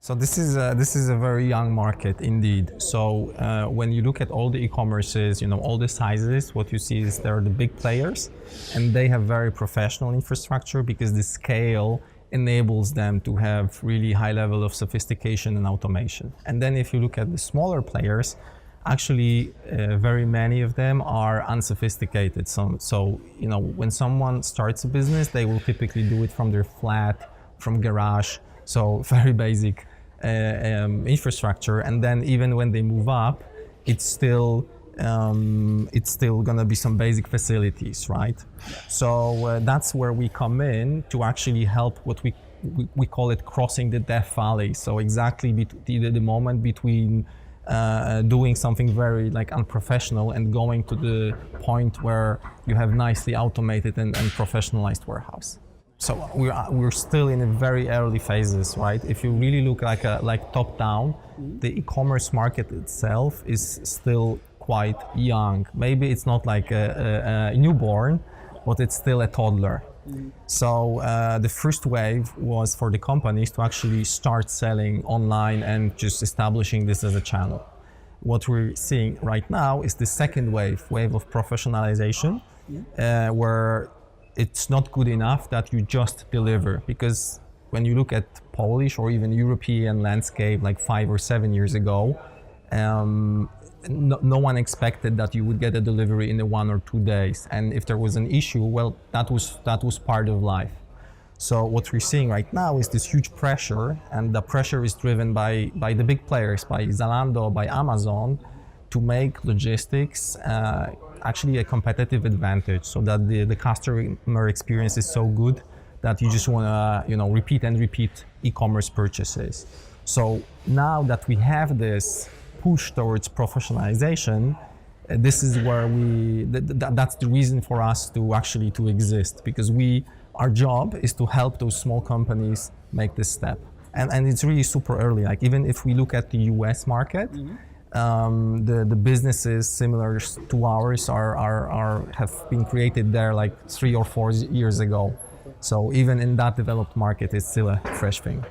So this is a very young market indeed. So when you look at all the e-commerces, all the sizes, what you see is they're the big players, and they have very professional infrastructure because the scale enables them to have really high level of sophistication and automation. And then if you look at the smaller players, actually very many of them are unsophisticated. So when someone starts a business, they will typically do it from their flat, from garage, so very basic infrastructure. And then even when they move up, it's still gonna be some basic facilities, right? So that's where we come in to actually help. What we call it crossing the death valley. So exactly the moment between doing something very unprofessional and going to the point where you have nicely automated and professionalized warehouse. So we're still in the very early phases, right? If you really look like top down, the e-commerce market itself is still quite young. Maybe it's not like a newborn, but it's still a toddler. So the first wave was for the companies to actually start selling online and just establishing this as a channel. What we're seeing right now is the second wave of professionalization, where it's not good enough that you just deliver, because when you look at Polish or even European landscape like 5 or 7 years ago, no one expected that you would get a delivery in 1 or 2 days. And if there was an issue, well, that was part of life. So what we're seeing right now is this huge pressure, and the pressure is driven by the big players, by Zalando, by Amazon, to make logistics actually a competitive advantage, so that the customer experience is so good that you just want to repeat and repeat e-commerce purchases. So now that we have this push towards professionalization, this is where that's the reason for us to exist, because our job is to help those small companies make this step. And it's really super early. Like even if we look at the US market, the businesses similar to ours have been created there like 3 or 4 years ago. So even in that developed market, it's still a fresh thing.